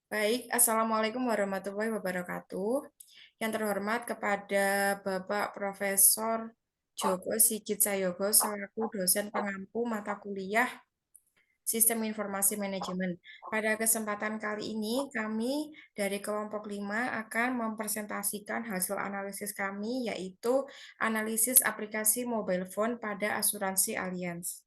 Baik, Assalamualaikum warahmatullahi wabarakatuh. Yang terhormat kepada Bapak Profesor Joko Sigit Sayogo selaku dosen pengampu mata kuliah Sistem Informasi Manajemen. Pada kesempatan kali ini, kami dari kelompok 5 akan mempresentasikan hasil analisis kami, yaitu analisis aplikasi mobile phone pada asuransi Allianz.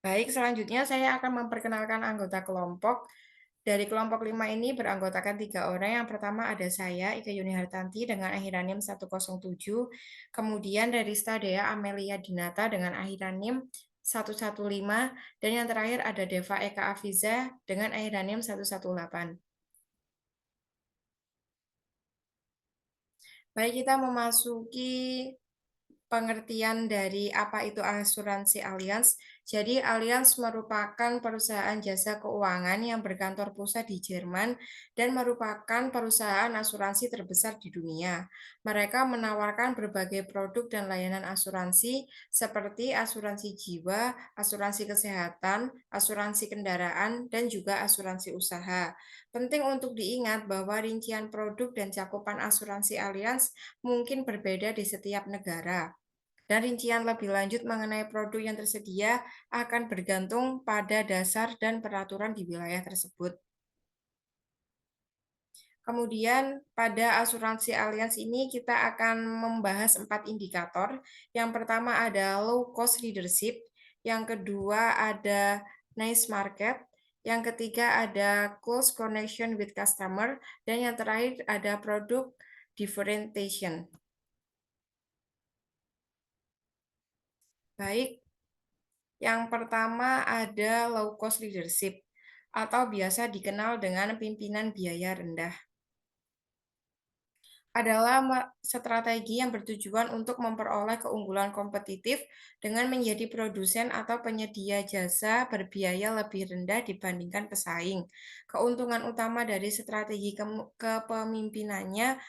Baik, selanjutnya saya akan memperkenalkan anggota kelompok. Dari kelompok 5 ini beranggotakan 3 orang. Yang pertama ada saya, Ika Yuni Hartanti dengan akhiran NIM 107. Kemudian dari Stadea Amelia Dinata dengan akhiran NIM 115. Dan yang terakhir ada Deva Eka Afiza dengan akhiran NIM 118. Baik, kita memasuki pengertian dari apa itu asuransi Allianz. Jadi Allianz merupakan perusahaan jasa keuangan yang berkantor pusat di Jerman dan merupakan perusahaan asuransi terbesar di dunia. Mereka menawarkan berbagai produk dan layanan asuransi seperti asuransi jiwa, asuransi kesehatan, asuransi kendaraan, dan juga asuransi usaha. Penting untuk diingat bahwa rincian produk dan cakupan asuransi Allianz mungkin berbeda di setiap negara. Dan rincian lebih lanjut mengenai produk yang tersedia akan bergantung pada dasar dan peraturan di wilayah tersebut. Kemudian pada asuransi Allianz ini kita akan membahas 4 indikator. Yang pertama ada low cost leadership, yang kedua ada niche market, yang ketiga ada close connection with customer, dan yang terakhir ada product differentiation. Baik, yang pertama ada low cost leadership atau biasa dikenal dengan pimpinan biaya rendah. Adalah strategi yang bertujuan untuk memperoleh keunggulan kompetitif dengan menjadi produsen atau penyedia jasa berbiaya lebih rendah dibandingkan pesaing. Keuntungan utama dari strategi kepemimpinannya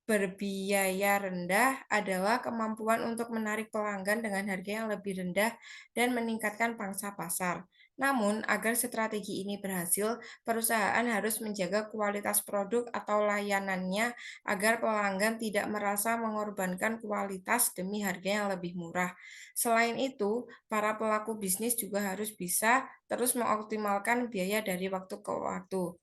berbiaya rendah adalah kemampuan untuk menarik pelanggan dengan harga yang lebih rendah dan meningkatkan pangsa pasar. Namun, agar strategi ini berhasil, perusahaan harus menjaga kualitas produk atau layanannya agar pelanggan tidak merasa mengorbankan kualitas demi harga yang lebih murah. Selain itu, para pelaku bisnis juga harus bisa terus mengoptimalkan biaya dari waktu ke waktu.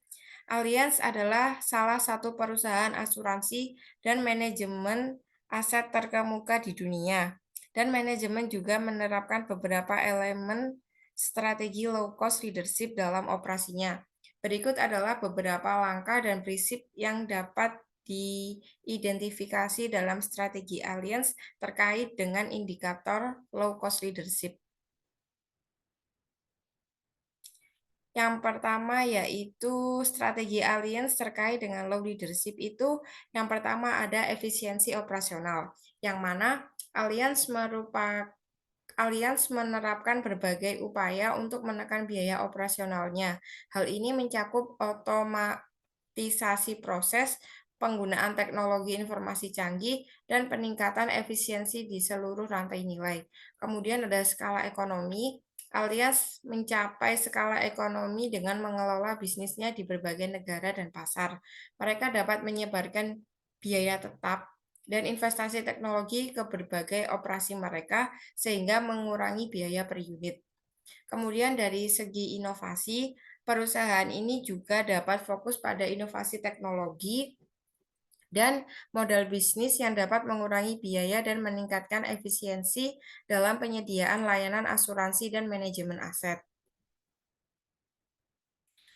Allianz adalah salah satu perusahaan asuransi dan manajemen aset terkemuka di dunia. Dan manajemen juga menerapkan beberapa elemen strategi low cost leadership dalam operasinya. Berikut adalah beberapa langkah dan prinsip yang dapat diidentifikasi dalam strategi Allianz terkait dengan indikator low cost leadership. Yang pertama yaitu strategi Allianz terkait dengan low leadership itu yang pertama ada efisiensi operasional, yang mana Allianz menerapkan berbagai upaya untuk menekan biaya operasionalnya. Hal ini mencakup otomatisasi proses, penggunaan teknologi informasi canggih, dan peningkatan efisiensi di seluruh rantai nilai. Kemudian ada skala ekonomi, alias mencapai skala ekonomi dengan mengelola bisnisnya di berbagai negara dan pasar. Mereka dapat menyebarkan biaya tetap dan investasi teknologi ke berbagai operasi mereka sehingga mengurangi biaya per unit. Kemudian dari segi inovasi, perusahaan ini juga dapat fokus pada inovasi teknologi dan modal bisnis yang dapat mengurangi biaya dan meningkatkan efisiensi dalam penyediaan layanan asuransi dan manajemen aset.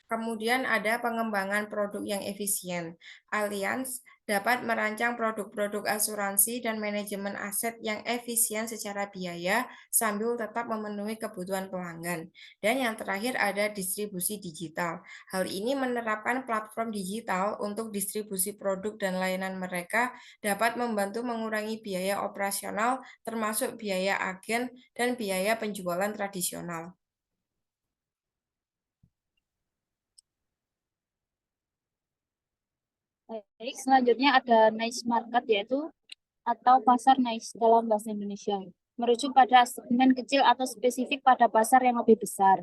Kemudian ada pengembangan produk yang efisien. Allianz dapat merancang produk-produk asuransi dan manajemen aset yang efisien secara biaya sambil tetap memenuhi kebutuhan pelanggan. Dan yang terakhir ada distribusi digital. Hal ini menerapkan platform digital untuk distribusi produk dan layanan mereka dapat membantu mengurangi biaya operasional termasuk biaya agen dan biaya penjualan tradisional. Baik, selanjutnya ada niche market yaitu atau pasar niche dalam bahasa Indonesia, merujuk pada segmen kecil atau spesifik pada pasar yang lebih besar.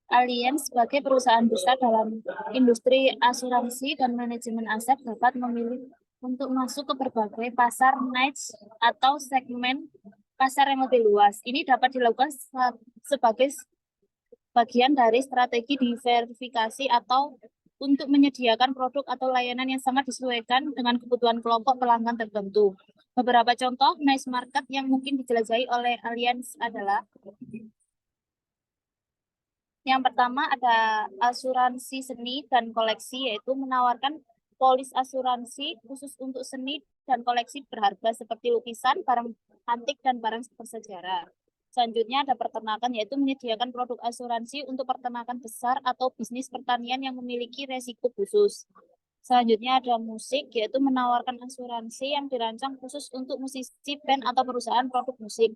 Allianz sebagai perusahaan besar dalam industri asuransi dan manajemen aset dapat memilih untuk masuk ke berbagai pasar niche atau segmen pasar yang lebih luas. Ini dapat dilakukan sebagai bagian dari strategi diversifikasi atau untuk menyediakan produk atau layanan yang sangat disesuaikan dengan kebutuhan kelompok pelanggan tertentu. Beberapa contoh niche market yang mungkin dijelajahi oleh Allianz adalah yang pertama ada asuransi seni dan koleksi, yaitu menawarkan polis asuransi khusus untuk seni dan koleksi berharga seperti lukisan, barang antik, dan barang bersejarah. Selanjutnya ada peternakan, yaitu menyediakan produk asuransi untuk peternakan besar atau bisnis pertanian yang memiliki resiko khusus. Selanjutnya ada musik, yaitu menawarkan asuransi yang dirancang khusus untuk musisi, band, atau perusahaan produk musik.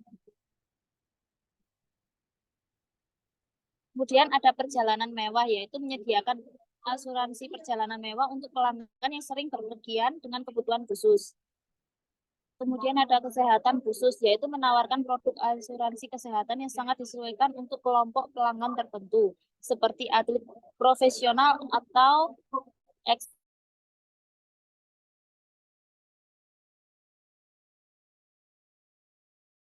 Kemudian ada perjalanan mewah, yaitu menyediakan asuransi perjalanan mewah untuk pelanggan yang sering berpergian dengan kebutuhan khusus. Kemudian ada kesehatan khusus, yaitu menawarkan produk asuransi kesehatan yang sangat disesuaikan untuk kelompok pelanggan tertentu, seperti atlet profesional atau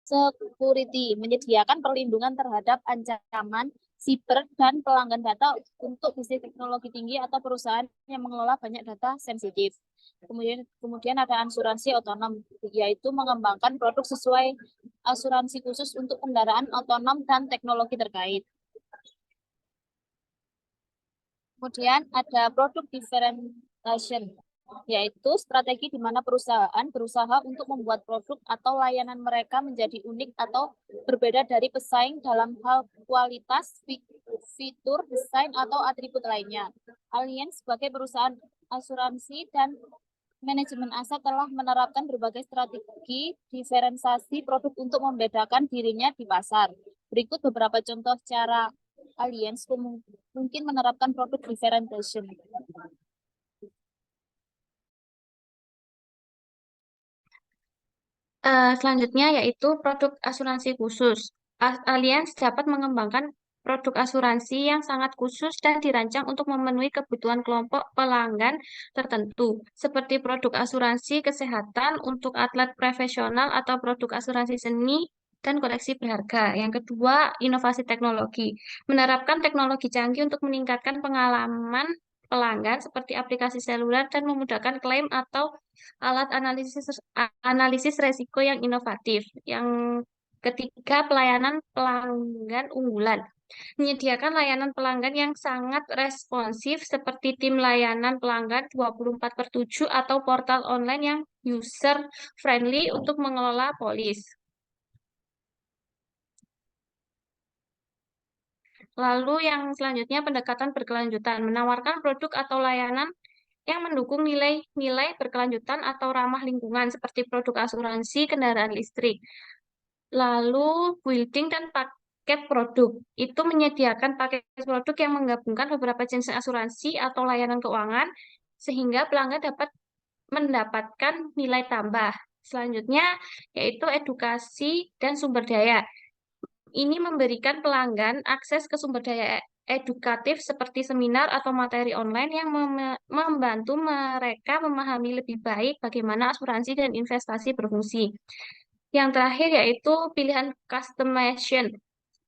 security, menyediakan perlindungan terhadap ancaman siber dan pelanggan data untuk bisnis teknologi tinggi atau perusahaan yang mengelola banyak data sensitif. Kemudian ada asuransi otonom, yaitu mengembangkan produk sesuai asuransi khusus untuk kendaraan otonom dan teknologi terkait. Kemudian ada produk differentiation, yaitu strategi di mana perusahaan berusaha untuk membuat produk atau layanan mereka menjadi unik atau berbeda dari pesaing dalam hal kualitas, fitur, desain, atau atribut lainnya. Allianz sebagai perusahaan asuransi dan manajemen aset telah menerapkan berbagai strategi diferensiasi produk untuk membedakan dirinya di pasar. Berikut beberapa contoh cara Allianz mungkin menerapkan produk differentiation. Selanjutnya yaitu produk asuransi khusus. Allianz dapat mengembangkan produk asuransi yang sangat khusus dan dirancang untuk memenuhi kebutuhan kelompok pelanggan tertentu, seperti produk asuransi kesehatan untuk atlet profesional atau produk asuransi seni dan koleksi berharga. Yang kedua, inovasi teknologi. Menerapkan teknologi canggih untuk meningkatkan pengalaman pelanggan seperti aplikasi seluler dan memudahkan klaim atau alat analisis resiko yang inovatif. Yang ketiga, pelayanan pelanggan unggulan. Menyediakan layanan pelanggan yang sangat responsif seperti tim layanan pelanggan 24/7 atau portal online yang user friendly untuk mengelola polis. Lalu yang selanjutnya pendekatan berkelanjutan, menawarkan produk atau layanan yang mendukung nilai-nilai berkelanjutan atau ramah lingkungan seperti produk asuransi kendaraan listrik. Lalu building dan paket produk itu menyediakan paket produk yang menggabungkan beberapa jenis asuransi atau layanan keuangan sehingga pelanggan dapat mendapatkan nilai tambah. Selanjutnya yaitu edukasi dan sumber daya. Ini memberikan pelanggan akses ke sumber daya edukatif seperti seminar atau materi online yang membantu mereka memahami lebih baik bagaimana asuransi dan investasi berfungsi. Yang terakhir yaitu pilihan customization,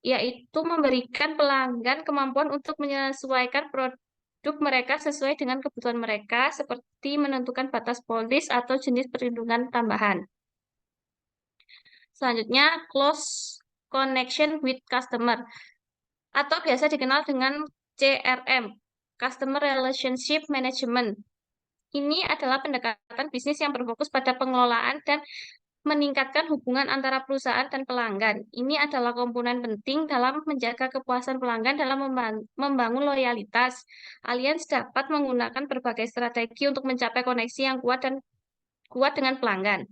yaitu memberikan pelanggan kemampuan untuk menyesuaikan produk mereka sesuai dengan kebutuhan mereka, seperti menentukan batas polis atau jenis perlindungan tambahan. Selanjutnya, close connection with customer, atau biasa dikenal dengan CRM, Customer Relationship Management. Ini adalah pendekatan bisnis yang berfokus pada pengelolaan dan meningkatkan hubungan antara perusahaan dan pelanggan. Ini adalah komponen penting dalam menjaga kepuasan pelanggan dalam membangun loyalitas. Allianz dapat menggunakan berbagai strategi untuk mencapai koneksi yang kuat dengan pelanggan.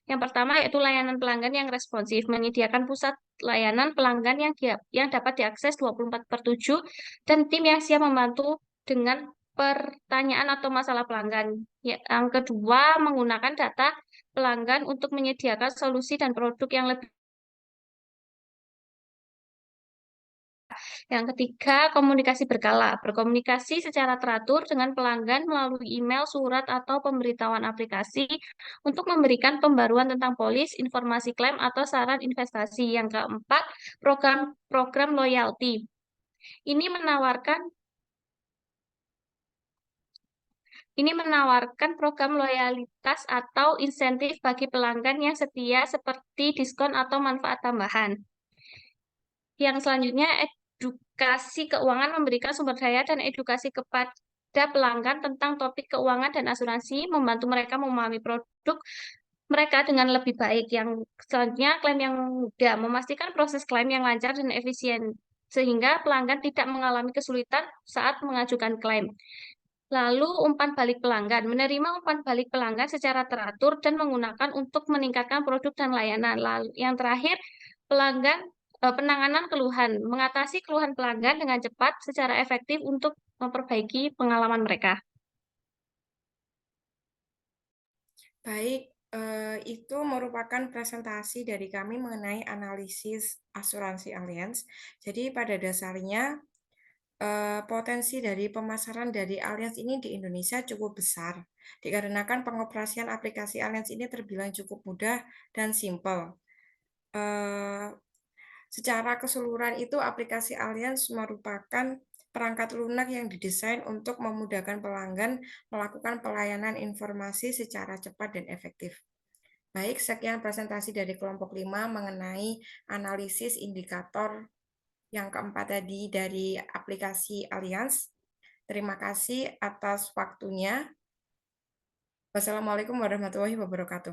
Yang pertama yaitu layanan pelanggan yang responsif, menyediakan pusat layanan pelanggan yang dapat diakses 24/7 dan tim yang siap membantu dengan pertanyaan atau masalah pelanggan. Yang kedua, menggunakan data pelanggan untuk menyediakan solusi dan produk yang lebih. Yang ketiga, komunikasi berkala. Berkomunikasi secara teratur dengan pelanggan melalui email, surat, atau pemberitahuan aplikasi untuk memberikan pembaruan tentang polis, informasi klaim, atau saran investasi. Yang keempat, program loyalty. Ini menawarkan Ini menawarkan program loyalitas atau insentif bagi pelanggan yang setia seperti diskon atau manfaat tambahan. Yang selanjutnya, edukasi keuangan memberikan sumber daya dan edukasi kepada pelanggan tentang topik keuangan dan asuransi, membantu mereka memahami produk mereka dengan lebih baik. Yang selanjutnya, klaim yang mudah, memastikan proses klaim yang lancar dan efisien, sehingga pelanggan tidak mengalami kesulitan saat mengajukan klaim. Lalu umpan balik pelanggan, menerima umpan balik pelanggan secara teratur dan menggunakan untuk meningkatkan produk dan layanan. Lalu yang terakhir, penanganan keluhan, mengatasi keluhan pelanggan dengan cepat secara efektif untuk memperbaiki pengalaman mereka. Baik, itu merupakan presentasi dari kami mengenai analisis asuransi Allianz. Jadi pada dasarnya potensi dari pemasaran dari Allianz ini di Indonesia cukup besar, dikarenakan pengoperasian aplikasi Allianz ini terbilang cukup mudah dan simpel. Secara keseluruhan itu aplikasi Allianz merupakan perangkat lunak yang didesain untuk memudahkan pelanggan melakukan pelayanan informasi secara cepat dan efektif. Baik, sekian presentasi dari kelompok 5 mengenai analisis indikator yang keempat tadi dari aplikasi Allianz. Terima kasih atas waktunya. Wassalamualaikum warahmatullahi wabarakatuh.